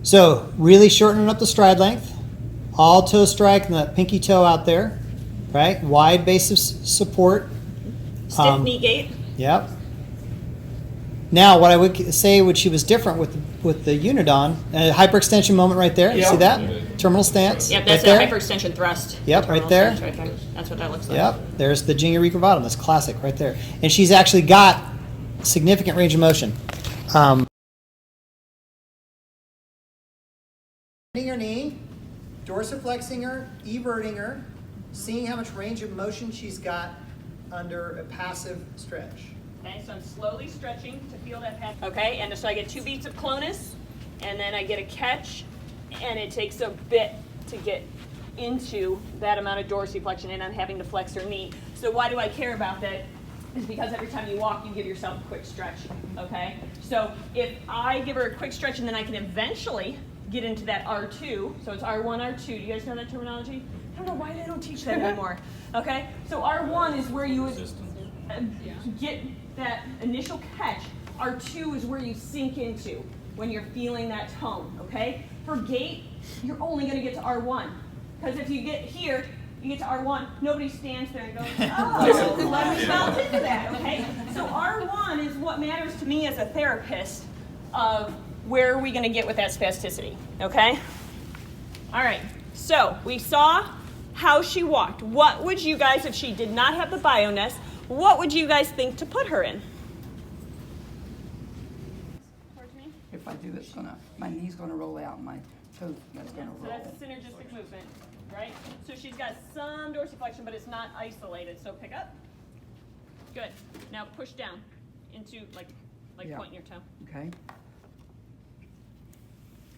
So really shortening up the stride length, all toe strike and that pinky toe out there, right? Wide base of support. Stiff knee gate. Yep. Now, what I would say, which she was different with the Unidon, hyperextension moment right there. You see that? Terminal stance. Yep, that's right a hyperextension thrust. Yep, right there. Right there. That's what that looks like. Yep, there's the Jinga Recurvatum. That's classic right there. And she's actually got significant range of motion. Bending her knee, dorsiflexing her, everting her, seeing how much range of motion she's got under a passive stretch. Okay, so I'm slowly stretching to feel that path. Okay, and so I get 2 beats of clonus, and then I get a catch, and it takes a bit to get into that amount of dorsiflexion, and I'm having to flex her knee. So why do I care about that? Is because every time you walk, you give yourself a quick stretch, okay? So if I give her a quick stretch, and then I can eventually get into that R2, so it's R1, R2. Do you guys know that terminology? I don't know why they don't teach that anymore, okay? So R1 is where you would get that initial catch. R2 is where you sink into when you're feeling that tone, okay? For gait, you're only gonna get to R1. Because if you get here, you get to R1, nobody stands there and goes, oh, let me bounce into that, okay? So R1 is what matters to me as a therapist of where are we gonna get with that spasticity, okay? All right, so we saw how she walked. What would you guys, if she did not have the Bioness, what would you guys think to put her in? If I do, my knee's gonna roll out, and my toe that's gonna roll. So that's a synergistic movement, right? So she's got some dorsiflexion, but it's not isolated. So pick up. Good. Now push down into like Yeah. pointing your toe. Okay.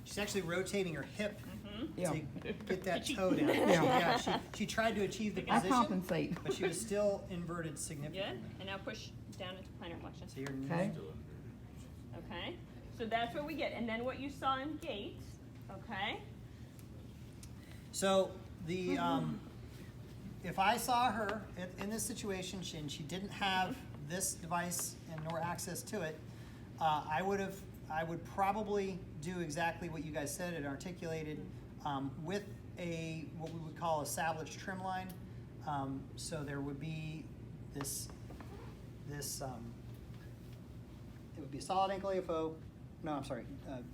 She's actually rotating her hip Yeah. to get that toe down. Yeah. She tried to achieve the I position, compensate. but she was still inverted significantly. Good. And now push down into plantar flexion. So you're Okay. Okay. So that's what we get. And then what you saw in gait. Okay. So the if I saw her in this situation and she didn't have this device and nor access to it, I would probably do exactly what you guys said and articulated with what we would call a sablage trim line. So there would be this it would be a solid ankle AFO. No, I'm sorry,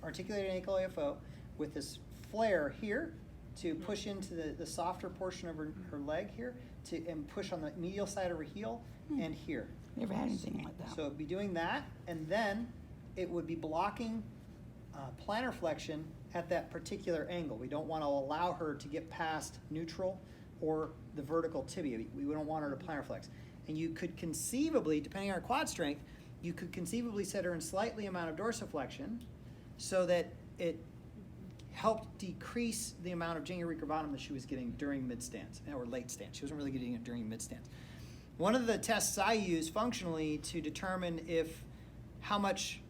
articulated ankle AFO with this flare here to push into the softer portion of her leg here and push on the medial side of her heel and here. Never had anything like that. So it'd be doing that, and then it would be blocking plantar flexion at that particular angle. We don't want to allow her to get past neutral or the vertical tibia. We don't want her to plantar flex. And you could conceivably, depending on her quad strength, you could conceivably set her in slightly amount of dorsiflexion so that it helped decrease the amount of Jinga recurvatum that she was getting during mid-stance or late stance. She wasn't really getting it during mid-stance. One of the tests I use functionally to determine how much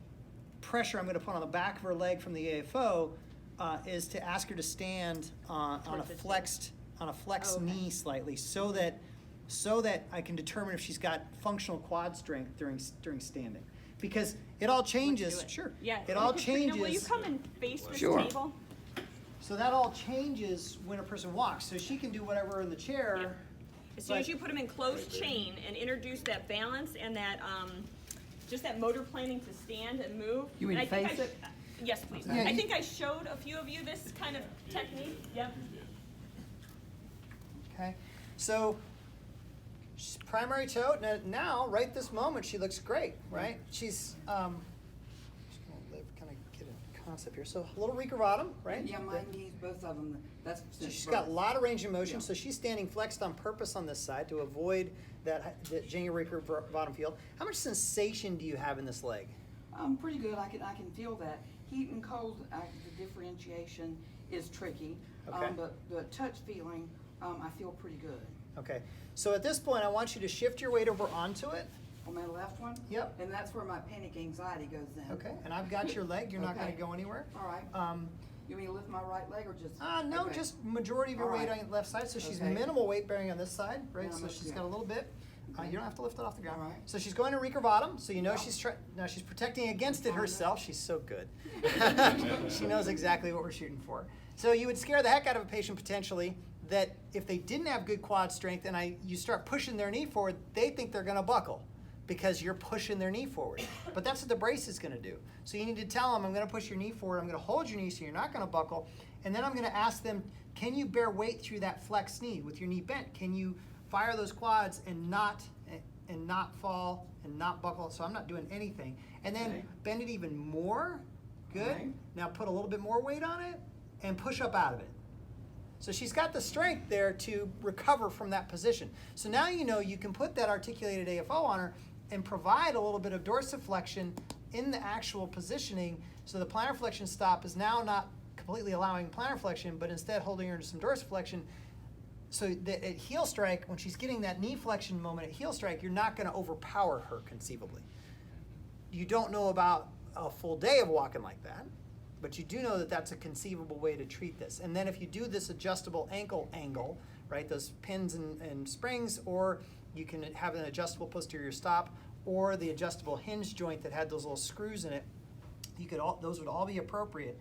pressure I'm going to put on the back of her leg from the AFO is to ask her to stand on a flexed knee slightly, so that I can determine if she's got functional quad strength during standing. Because it all changes. Sure. Yeah. It all Katrina, changes. will you come and face this Sure. table? So that all changes when a person walks. So she can do whatever in the chair. As soon as you put them in closed chain and introduce that balance and that just that motor planning to stand and move. You mean and I think face it? Yes, please. Yeah, I think I showed a few of you this kind of technique. Yep. Okay. So primary toe. Now, right this moment, she looks great. Right? She's just gonna kind of get a concept here. So a little recurvatum, right? Yeah, my knees, both of them. That's So she's got a lot of range of motion. So she's standing flexed on purpose on this side to avoid that Jinga recurvatum field. How much sensation do you have in this leg? Pretty good. I can feel that. Heat and cold, the differentiation is tricky. Okay. But the touch feeling, I feel pretty good. Okay. So at this point, I want you to shift your weight over onto it. On my left one? Yep. And that's where my panic anxiety goes in. Okay. And I've got your leg. You're not Okay. going to go anywhere. All right. You want me to lift my right leg or just? No, okay. just majority of your All weight right. on your left side. So she's Okay. minimal weight bearing on this side, right? Yeah, So that's she's good. got a little bit. You don't have to lift it off the ground. All right. So she's going to recurvatum, so you know Yeah. now she's protecting against it herself. She's so good. She knows exactly what we're shooting for. So you would scare the heck out of a patient potentially that if they didn't have good quad strength and you start pushing their knee forward, they think they're going to buckle because you're pushing their knee forward. But that's what the brace is going to do. So you need to tell them, I'm going to push your knee forward, I'm going to hold your knee so you're not going to buckle, and then I'm going to ask them, can you bear weight through that flexed knee with your knee bent? Can you fire those quads and not fall and not buckle? So I'm not doing anything. And then Okay. bend it even more. Good. Right. Now put a little bit more weight on it and push up out of it. So she's got the strength there to recover from that position. So now you know you can put that articulated AFO on her and provide a little bit of dorsiflexion in the actual positioning. So the plantar flexion stop is now not completely allowing plantar flexion, but instead holding her to some dorsiflexion. So that at heel strike, when she's getting that knee flexion moment at heel strike, you're not going to overpower her conceivably. You don't know about a full day of walking like that, but you do know that that's a conceivable way to treat this. And then if you do this adjustable ankle angle, right, those pins and springs, or you can have an adjustable posterior stop, or the adjustable hinge joint that had those little screws in it, those would all be appropriate.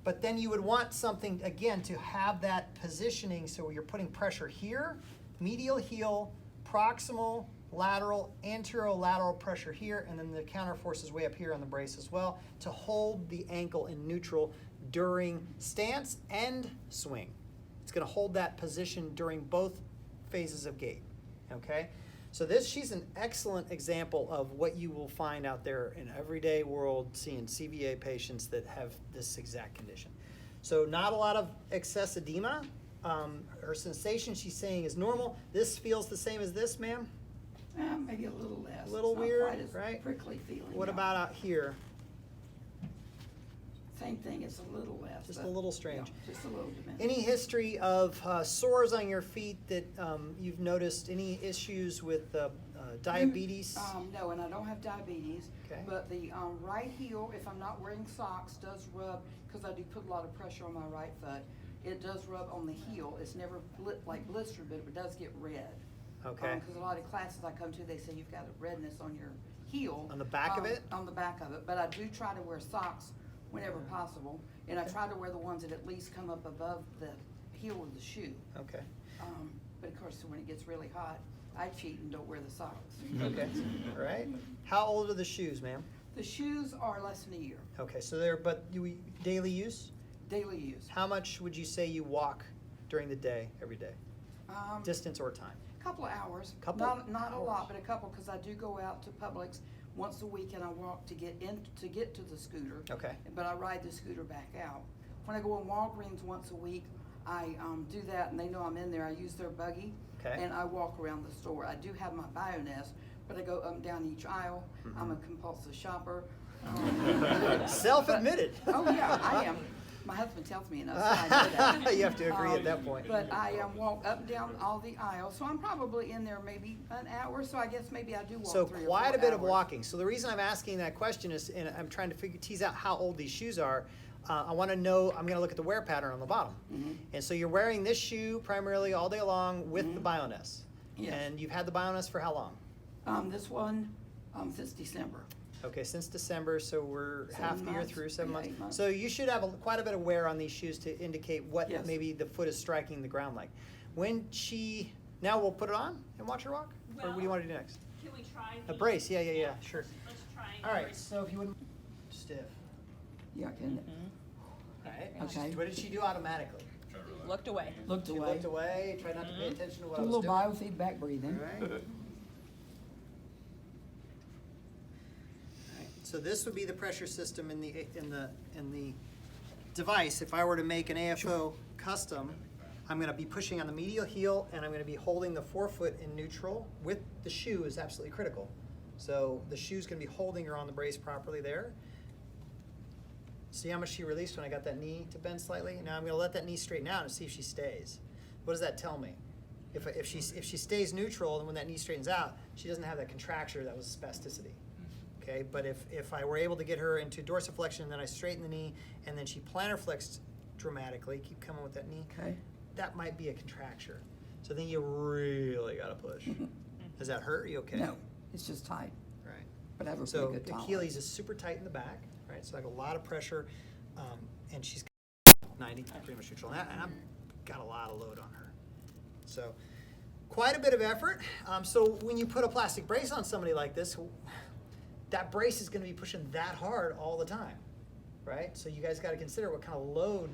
But then you would want something, again, to have that positioning so you're putting pressure here, medial heel, proximal, lateral, anterolateral pressure here, and then the counter force is way up here on the brace as well to hold the ankle in neutral during stance and swing. It's going to hold that position during both phases of gait, okay? So she's an excellent example of what you will find out there in everyday world seeing CVA patients that have this exact condition. So not a lot of excess edema. Her sensation, she's saying, is normal. This feels the same as this, ma'am? Maybe a little less. A little It's not weird, quite as right? prickly feeling. What no. about out here? Same thing, it's a little less. Just but, a little strange. yeah, just a little diminished. Any history of sores on your feet that you've noticed? Any issues with diabetes? No, and I don't have diabetes. Okay. But the right heel, if I'm not wearing socks, does rub, because I do put a lot of pressure on my right foot. It does rub on the heel. It's never like blistered, but it does get red. Okay. Because a lot of classes I come to, they say you've got a redness on your heel. On the back of it? On the back of it. But I do try to wear socks whenever possible. And I try to wear the ones that at least come up above the heel of the shoe. Okay. But of course, when it gets really hot, I cheat and don't wear the socks. Okay. All right. How old are the shoes, ma'am? The shoes are less than a year, Okay, so daily use? daily use. How much would you say you walk during the day, every day? Distance or time? Couple of hours. Couple Not a hours. lot, but a couple, because I do go out to Publix once a week and I walk to get to the scooter. Okay. But I ride the scooter back out. When I go in Walgreens once a week, I do that and they know I'm in there. I use their buggy. Okay. And I walk around the store. I do have my Bioness, but I go up and down each aisle. Mm-hmm. I'm a compulsive shopper. Self-admitted. Oh yeah, I am. My husband tells me enough, so I know that. You have to agree at that point. But I walk up and down all the aisles, so I'm probably in there maybe an hour, so I guess maybe I do walk So 3 or 4 quite a bit of hours. walking. So the reason I'm asking that question is, and I'm trying to tease out how old these shoes are. I want to know, I'm going to look at the wear pattern on the bottom. Mm-hmm. And so you're wearing this shoe primarily all day long with the Bioness. Yes. And you've had the Bioness for how long? This one, since December. Okay, since December, so we're 7 half the year months, through, 7 yeah, months. 8 months. So you should have quite a bit of wear on these shoes to indicate what Yes. maybe the foot is striking the ground like. Now we'll put it on and watch her walk? Or what do you want to do next? Can we try A brace, yeah, sure. Let's try. All right, so if you wouldn't, stiff. Yeah, can All right, Okay. what did she do automatically? Looked away. looked She away. looked away, tried not to pay attention to what Do I a was little doing. biofeedback breathing. All right. So this would be the pressure system in the device. If I were to make an AFO custom, I'm going to be pushing on the medial heel and I'm going to be holding the forefoot in neutral with the shoe is absolutely critical. So the shoe's going to be holding her on the brace properly there. See how much she released when I got that knee to bend slightly? Now I'm going to let that knee straighten out and see if she stays. What does that tell me? If she stays neutral and when that knee straightens out, she doesn't have that contracture that was spasticity. Okay, but if I were able to get her into dorsiflexion and then I straighten the knee and then she plantar flexed dramatically, keep coming with that knee, Okay. that might be a contracture. So then you really got to push. Does that hurt? Are you okay? No, it's just tight, Right. but I have a So pretty good tolerance. Achilles is super tight in the back, right? So like a lot of pressure, and she's 90, pretty much neutral. And I've got a lot of load on her. So quite a bit of effort. So when you put a plastic brace on somebody like this, that brace is going to be pushing that hard all the time, right? So you guys got to consider what kind of load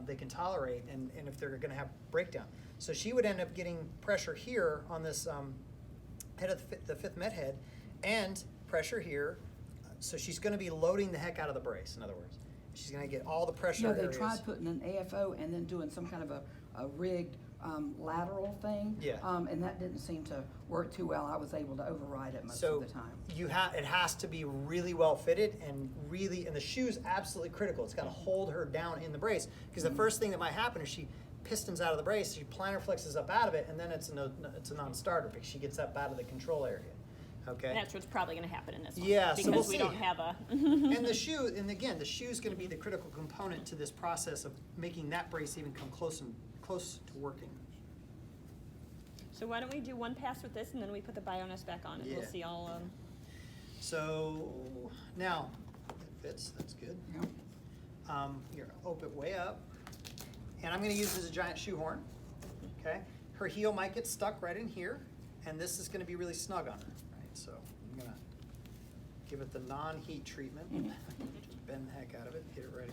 they can tolerate and if they're going to have breakdown. So she would end up getting pressure here on this head of the fifth med head and pressure here. So she's going to be loading the heck out of the brace, in other words. She's going to get all the pressure Yeah, they areas. tried putting an AFO and then doing some kind of a rigged lateral thing. Yeah. And that didn't seem to work too well. I was able to override it most So of the time. it has to be really well fitted and the shoe's absolutely critical. It's got to hold her down in the brace because the first thing that might happen is she pistons out of the brace, she plantar flexes up out of it, and then it's a non-starter because she gets up out of the control area. Okay. And that's what's probably going to happen in this one. Yeah, so because we'll we see. don't have a. And the shoe, and again, the shoe is going to be the critical component to this process of making that brace even come close to working. So why don't we do one pass with this and then we put the Bioness back on and we'll Yeah. see all. So now it fits. That's good. Yeah. You're gonna open it way up, and I'm going to use it as a giant shoehorn. Okay. Her heel might get stuck right in here, and this is going to be really snug on her. Right. So I'm going to give it the non-heat treatment. Just bend the heck out of it. Get it ready.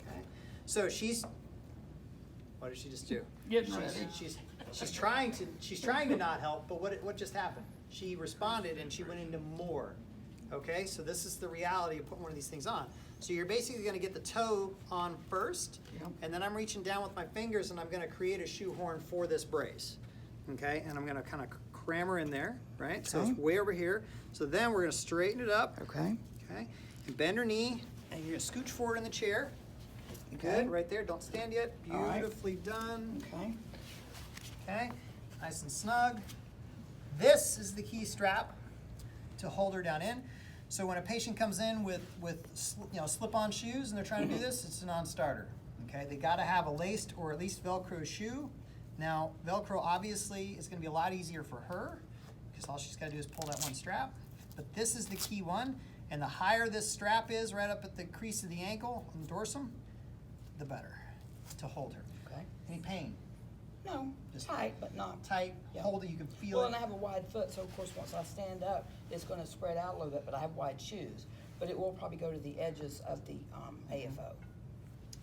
Okay. So what did she just do? Getting ready. She's trying to not help, but what just happened? She responded and she went into more. Okay, so this is the reality of putting one of these things on. So you're basically going to get the toe on first, Yep. and then I'm reaching down with my fingers and I'm going to create a shoehorn for this brace. Okay, and I'm going to kind of cram her in there, right? So Okay. it's way over here. So then we're going to straighten it up. Okay. Okay, and bend her knee, and you're going to scooch forward in the chair. Okay. Good, right there. Don't stand yet. All right. Beautifully done. Okay. Okay, nice and snug. This is the key strap to hold her down in. So when a patient comes in with slip-on shoes and they're trying to do this, it's a non-starter. Okay, they got to have a laced or at least Velcro shoe. Now, Velcro obviously is going to be a lot easier for her because all she's got to do is pull that one strap. But this is the key one, and the higher this strap is right up at the crease of the ankle and dorsum, the better to hold her. Okay. Any pain? No, Just tight, but not. Tight, Yeah. hold it, you can feel Well, it. and I have a wide foot, so of course, once I stand up, it's gonna spread out a little bit, but I have wide shoes. But it will probably go to the edges of the AFO.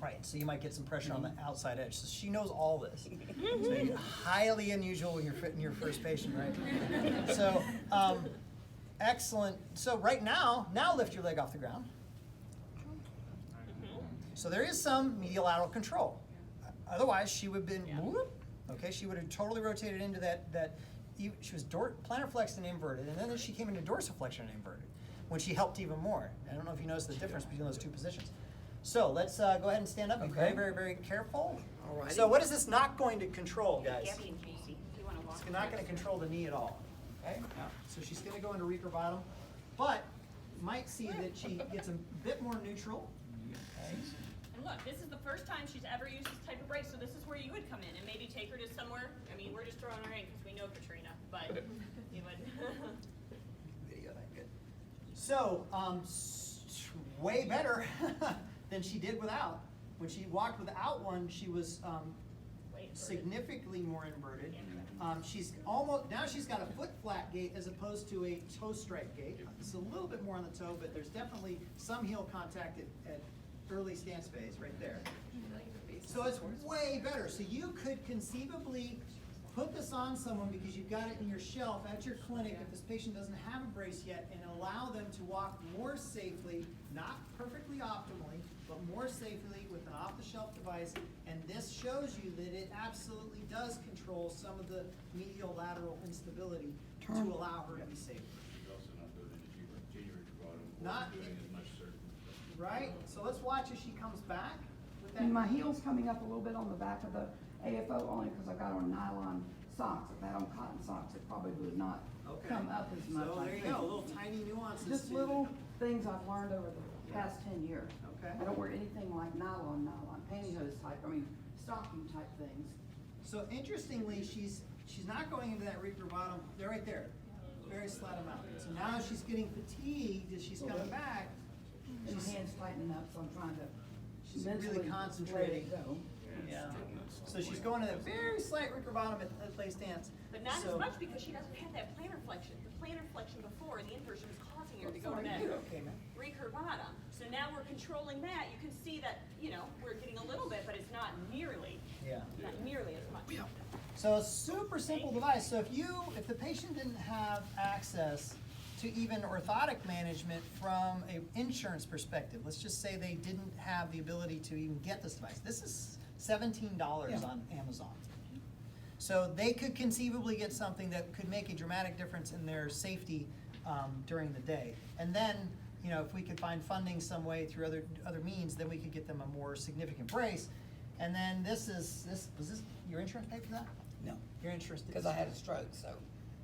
Right, so you might get some pressure on the outside edge. So she knows all this. So you're highly unusual when you're fitting your first patient, right? So, excellent. So right now lift your leg off the ground. So there is some medial lateral control. Otherwise, she would have been, whoop, okay, she would have totally rotated into that she was plantar flexed and inverted, and then she came into dorsiflexion and inverted when she helped even more. I don't know if you noticed the difference between those two positions. So let's go ahead and stand up. Be Okay. very, very, very careful. Alrighty. So what is this not going to control, guys? Gabby and Casey, if you want to walk. It's not going to control the knee at all. Okay? So she's going to go into reaper bottom, but you might see that she gets a bit more neutral. Okay? And look, this is the first time she's ever used this type of brace, so this is where you would come in and maybe take her to somewhere. I mean, we're just throwing her in because we know Katrina, but you would. Video that good. So, way better than she did without. When she walked without one, she was significantly more inverted. She's now she's got a foot flat gait as opposed to a toe strike gait. It's a little bit more on the toe, but there's definitely some heel contact at early stance phase right there. So it's way better. So you could conceivably put this on someone because you've got it in your shelf at your clinic if this patient doesn't have a brace yet, and allow them to walk more safely, not perfectly optimally, but more safely with an off-the-shelf device. And this shows you that it absolutely does control some of the medial lateral instability to allow her to be safe. Not right. So let's watch as she comes back with that. And my heel's coming up a little bit on the back of the AFO only because I got on nylon socks. If I had on cotton socks, it probably would not come up as much. So I there you think. go, little tiny nuances. Just to little it. things I've learned over the past 10 years. Okay. I don't wear anything like nylon, pantyhose type, stocking type things. So interestingly, she's not going into that recurve bottom. They're right there, very slight amount. So now she's getting fatigued as she's coming back. And my hand's tightening up, so I'm trying to. She's mentally really concentrating. let it go. Yeah. So she's going to that very slight recurve bottom at lay stance. But not So- as much because she doesn't have that plantar flexion. The plantar flexion before and the inversion was causing her to go to that Okay, man. recurve bottom. So now we're controlling that. You can see that, you know, we're getting a little bit, but it's not nearly, Yeah. not nearly as much. So a super simple device. So if the patient didn't have access to even orthotic management from an insurance perspective, let's just say they didn't have the ability to even get this device. This is $17 on Amazon. So they could conceivably get something that could make a dramatic difference in their safety during the day. And then, you know, if we could find funding some way through other means, then we could get them a more significant brace. And then was this your insurance paid for that? No, Your insurance did? because I had a stroke, so.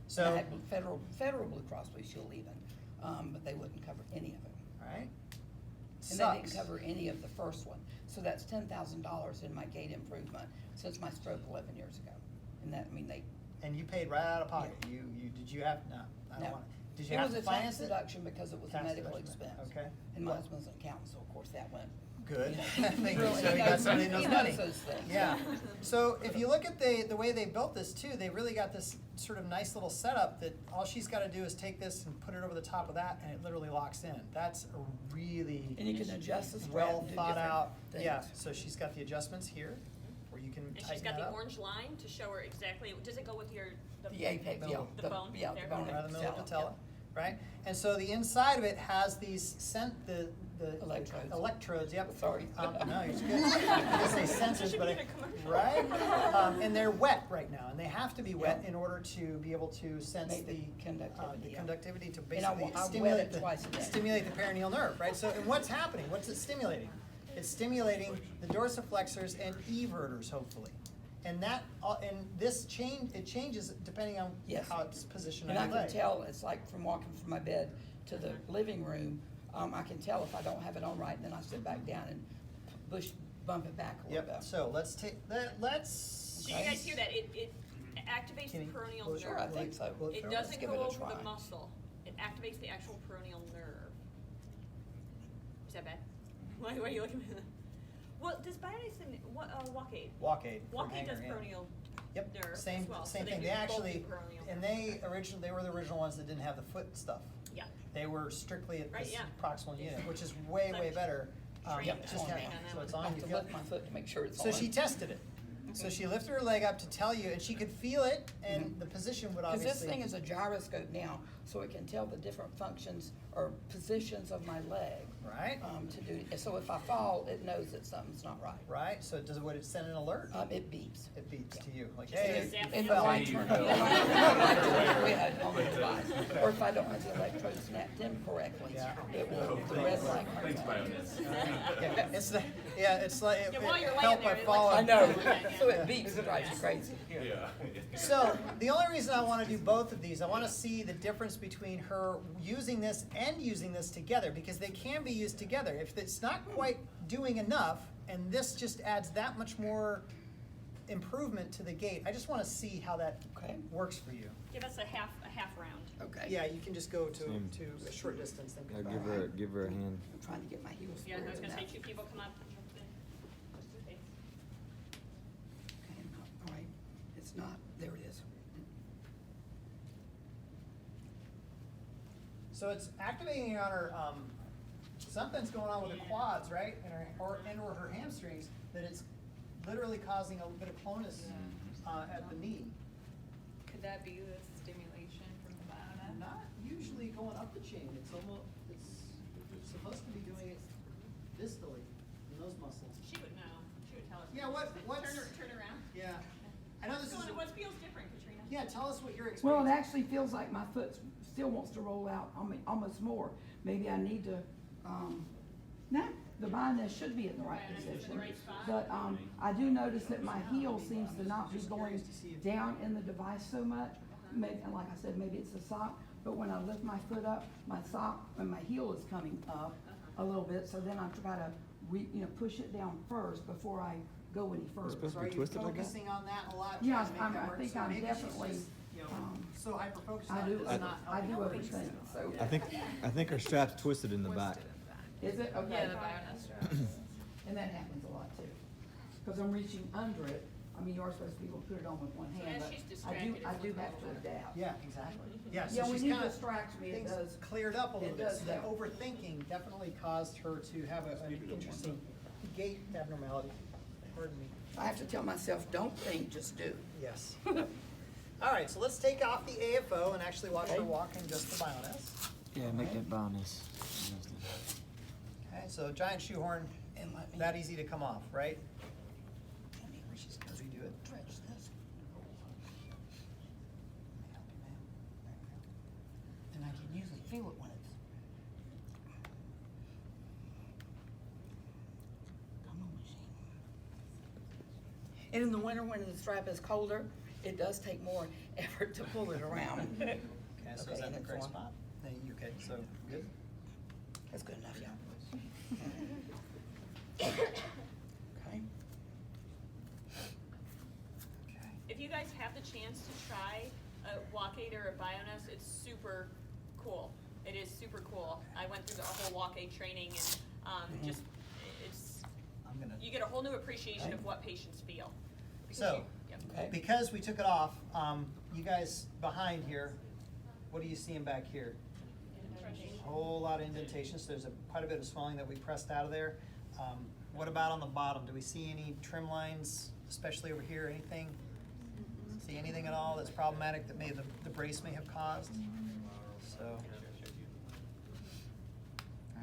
So- I had federal Blue Cross Blue Shield even, but they wouldn't cover any of it. Alright. And they didn't cover any of the first one. So that's $10,000 in my gait improvement since my stroke 11 years ago. And that, I mean, they. And you paid right out of pocket. Yeah. Did you have, no, I don't No. want, did you have to It was a finance tax it? deduction because it was a Tax medical deduction, expense. okay. And my husband's an accountant, so of course that went. Good. You know, Making really, sure you got somebody who knows he money. knows those things. Yeah. So if you look at the way they built this too, they really got this sort of nice little setup that all she's gotta do is take this and put it over the top of that and it literally locks in. That's a really And you can adjust the strap well and do thought different out. Yeah, things. so she's got the adjustments here where you can And she's tighten got that the up. orange line to show her exactly, does it go with your? The apex, yeah. Middle. The bone Yeah, there? the bone. Right in the middle of the patella, patella, right? And so the inside of it has these the Electrodes. electrodes, yep. Sorry. No, you're good. I was gonna say sensors, Should but be I, in a commercial. right? And they're wet right now, and they have to be wet in order to be able to sense Make the the conductivity, yeah. conductivity to And I basically wet stimulate it twice a day. stimulate the perineal nerve, right? So, and what's happening? What's it stimulating? It's stimulating the dorsiflexors and everters, hopefully. And and this it changes depending on Yes. how it's positioned And on I your can leg. tell, it's like from walking from my bed to the living room, I can tell if I don't have it on right, then I sit back down and bump it back a little Yep, bit. so let's take that, let's. So you guys hear that? It activates the Can you perineal close Sure, nerve. I think so. Well, It let's doesn't give go it a over try. the muscle. It activates the actual perineal nerve. Is that bad? Why are you looking at that? Well, does Bioness and walk aid? Walk aid. from Walk aid hanger, does yeah. perineal Yep, nerve same, as well. same so thing. They They do both actually, the perineal and nerve. they were the original ones that didn't have the foot stuff. Yeah. They were strictly at Right, this yeah. proximal unit, which is way, way better. Trained Yep, on just that have- one. So it's I on, have you to feel. lift my foot to make sure it's on. So she tested it. So she lifted her leg up to tell you, and she could feel it, and the position would Because obviously. this thing is a gyroscope now, so it can tell the different functions or positions of my leg. Right, To do, so if I fall, it knows that something's not right. right, so would it send an alert? It beeps. It beeps to you, like, Just hey, a zap. you And the fell. light turn on. On the device. Or if I don't have the electrode snapped in correctly, Yeah. it will, the red light Thanks, turns on. Bioness. It's like, it while you're laying helped there, by it falling. I know, so Yeah. it beeps and drives you crazy. Yeah. So, the only reason I want to do both of these, I want to see the difference between her using this and using this together, because they can be used together. If it's not quite doing enough, and this just adds that much more improvement to the gait, I just want to see how that Okay. works for you. Give us a half round. Okay. Yeah, you can just go to Same. a short distance. Then come I'll back. give her a hand. I'm trying to get my heels Yeah, I was squared gonna say enough. 2 people come up. Okay. Okay, all right, it's not, there it is. So it's activating on her, something's going on with the quads, right? Or her hamstrings, that it's literally causing a bit of clonus at the knee. Could that be the stimulation from the Bioness? Not usually going up the chain, it's supposed to be doing it distally in those muscles. She would know. She would tell us. Yeah, what's? Turn around. Yeah, I know this is, What feels different, Katrina? yeah, tell us what you're Well, it experiencing. actually feels like my foot still wants to roll out on me, almost more. Maybe I need to, no, the Bioness should be in the right Bioness is in the position. right spot. But, I do notice that my heel seems to not be going down in the device so much. Maybe, and like I said, maybe it's the sock, but when I lift my foot up, my sock and my heel is coming up a little bit, so then I try to push it down first before I go any further. supposed So to are be you twisted like that? focusing on that a lot? Yeah, trying to make that I work? think So I'm maybe she's definitely, just, you know, so hyper-focused I on do, it, it's not I do helping. overthink, so. I think her strap's twisted in the back. Is it? Okay. Yeah, the Bioness straps. And that happens a lot too. Cause I'm reaching under it. I mean, you are supposed to be able to put it on with one hand, as but she's I do, distracted, I it's do looking a have to little better. adapt. Yeah, exactly. Yeah, so Yeah, when she's you kind of, distract me, it things does. cleared up a little It bit. does So that help. overthinking definitely caused her to have an interesting gait abnormality. Pardon me. I have to tell myself, don't think, just do. Yes. All right, so let's take off the AFO and actually watch her Okay. walk in just the Bioness. Yeah, make that Bioness. Okay, so giant shoehorn, And let me. that easy to come off, right? Let me As we do it. stretch this. And I can usually feel it when it's. Come on, machine. And in the winter, when the strap is colder, it does take more effort to pull it around. Okay, so is Okay, that and the it's correct on. spot? Okay, so good. That's good enough, y'all. Okay. Okay. If you guys have the chance to try a walk aid or a Bioness, it's super cool. It is super cool. I went through the whole walk aid training and just, it's, I'm gonna. you get a whole new appreciation of what patients feel. Because So, yep. Okay. because we took it off, you guys behind here, what are you seeing back here? Whole lot of indentations. There's quite a bit of swelling that we pressed out of there. What about on the bottom? Do we see any trim lines, especially over here? Anything? See anything at all that's problematic that the brace may have caused? So, all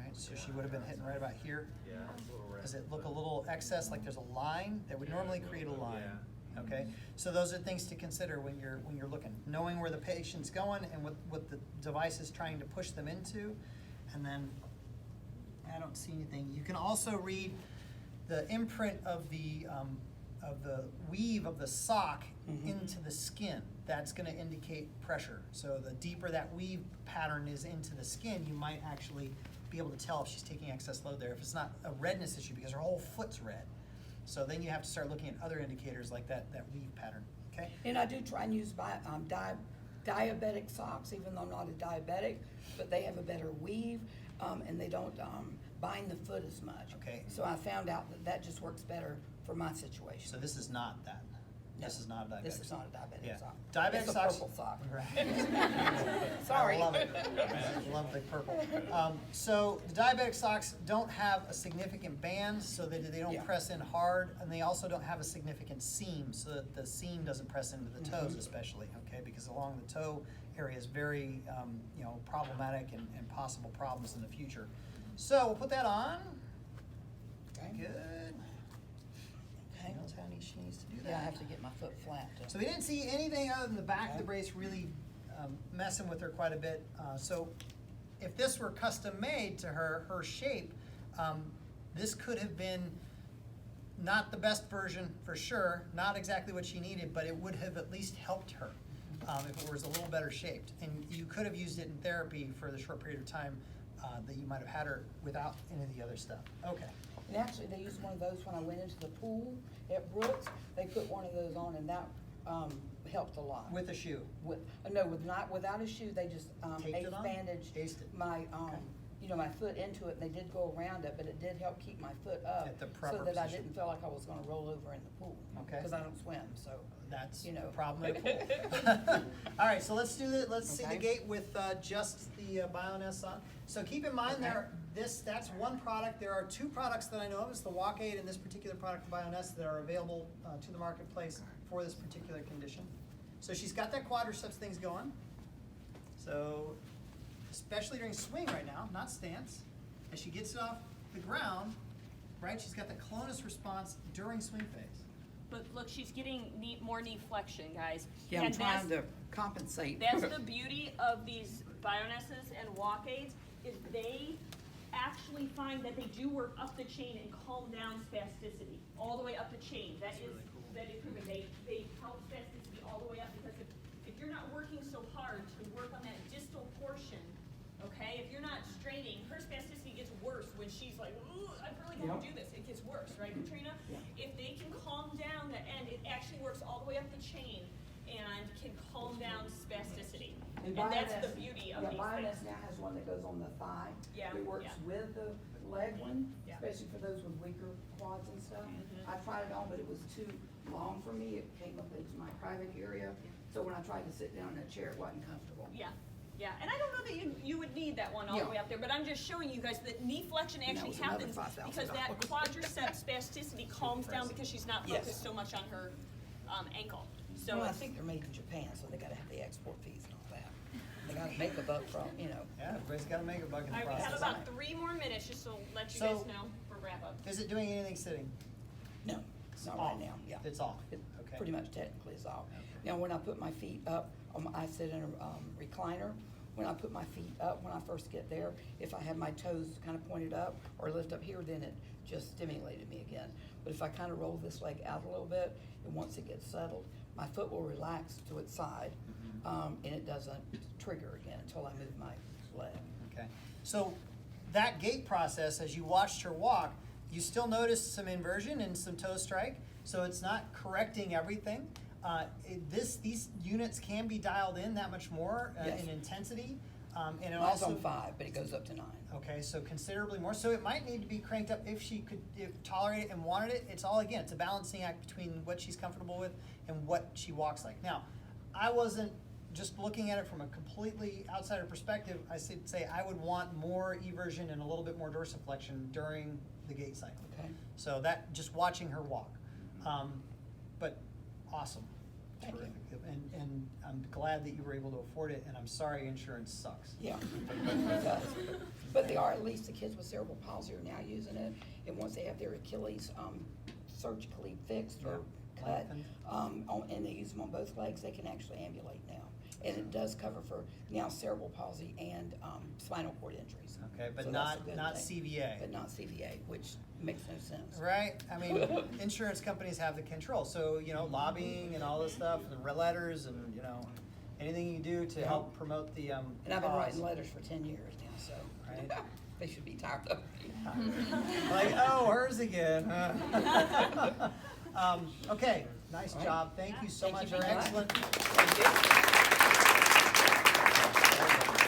right. So she would have been hitting right about here. Does it look a little excess, like there's a line that would normally create a line? Okay, so those are things to consider when you're looking, knowing where the patient's going and what the device is trying to push them into, and then I don't see anything. You can also read the imprint of the weave of the sock into the skin. That's going to indicate pressure. So the deeper that weave pattern is into the skin, you might actually be able to tell if she's taking excess load there. If it's not a redness issue because her whole foot's red. So then you have to start looking at other indicators like that weave pattern, okay? And I do try and use diabetic socks, even though I'm not a diabetic, but they have a better weave, and they don't bind the foot as much. Okay. So I found out that just works better for my situation. So this is not that. This is not a diabetic. This is not a diabetic Yeah. sock. Diabetic It's a socks. purple sock. Right. Sorry. I love it. I love the purple. So the diabetic socks don't have a significant band, so that they don't Yeah. press in hard, and they also don't have a significant seam, so that the seam doesn't press into the toes, especially. Okay, because along the toe area is very, problematic and possible problems in the future. So we'll put that on. Okay. Good. Okay. Knows how she needs to do that. Yeah, I have to get my foot flat. So we didn't see anything other than the back of the brace really messing with her quite a bit. So if this were custom made to her shape, this could have been not the best version for sure, not exactly what she needed, but it would have at least helped her if it was a little better shaped. And you could have used it in therapy for the short period of time that you might have had her without any of the other stuff. Okay. And actually, they used one of those when I went into the pool at Brooks. They put one of those on, and that helped a lot. With a shoe. Without a shoe, they just Taped it on? bandaged Aced it. my Okay. my foot into it. And they did go around it, but it did help keep my foot up At the so proper that I position. didn't feel like I was going to roll over in the pool. Okay. Because I don't swim, so. That's You know. a problem at pool. All right, so let's do that. Let's see the Okay. gate with just the Bioness on. So keep in mind that's one product. There are two products that I know of. It's the Walk Aid and this particular product, the Bioness, that are available to the marketplace for this particular condition. So she's got that quadriceps things going. So especially during swing right now, not stance, as she gets it off the ground, right? She's got the clonus response during swing phase. But look, she's getting more knee flexion, guys. Yeah, I'm And trying that's- to compensate. That's the beauty of these Bionesses and walk aids, is they actually find that they do work up the chain and calm down spasticity, all the way up the chain. That is proven. They help spasticity all the way up, because if you're not working so hard to work on that distal portion, okay, if you're not straining, her spasticity gets worse when she's like, ooh, I really gotta Yep. do this. It gets worse, right, Katrina? Yeah. If they can calm And that's the Bioness- beauty of yeah, these Bioness things. now has one that goes on the thigh. Yeah, It works yeah. with the leg one, Yeah. especially for those with weaker quads and stuff. Mhm. I tried it on, but it was too long for me. It came up into my private area. So when I tried to sit down in a chair, it wasn't comfortable. Yeah, yeah, and I don't know that you would need that one all the Yeah. way up there, but I'm just showing you guys that knee flexion And that actually was another happens $5,000. because that quadricep spasticity calms down because she's not Yes. focused so much on her ankle. So Well, I it's, think they're made in Japan, so they gotta have the export fees and all that. They gotta make a buck from, you know. Yeah, everybody's gotta make a buck in the all right, we have process. about 3 more minutes just to let you So- guys know for wrap up. Is it doing anything sitting? No, not Off. right now, yeah. It's off, It okay. pretty much technically is off. Okay. Now, when I put my feet up, I sit in a recliner. When I put my feet up, when I first get there, if I have my toes kind of pointed up or lift up here, then it just stimulated me again. But if I kind of roll this leg out a little bit, and once it gets settled, my foot will relax to its side, and it doesn't trigger again until I move my leg. Okay, so that gait process, as you watched her walk, you still noticed some inversion and some toe strike, so it's not correcting everything. These units can be dialed in that much more Yes. in intensity, and it Mine's also. on 5, but it goes up to 9. Okay, so considerably more. So it might need to be cranked up if she could tolerate it and wanted it. It's all, again, it's a balancing act between what she's comfortable with and what she walks like. Now, I wasn't just looking at it from a completely outsider perspective. I say I would want more eversion and a little bit more dorsiflexion during the gait cycle. Okay. So that, just watching her walk. But awesome. Thank you. Terrific. And I'm glad that you were able to afford it, and I'm sorry insurance sucks. Yeah, it does. But they are, at least the kids with cerebral palsy are now using it, and once they have their Achilles, surgically fixed or Yeah. cut, Lengthened. and they use them on both legs, they can actually ambulate now. And it does cover for now cerebral palsy and, spinal cord injuries. Okay, but So that's not a good not thing. CVA. But not CVA, which makes no sense. Right, I mean, insurance companies have the control, so, lobbying and all this stuff, and letters and, anything you do to help promote the, And I've been cause. writing letters for 10 years now, so. Right. They should be tired of me. Like, oh, hers again. Okay, nice All right. job, thank you so Thank much, you you're very much. excellent. Thank you.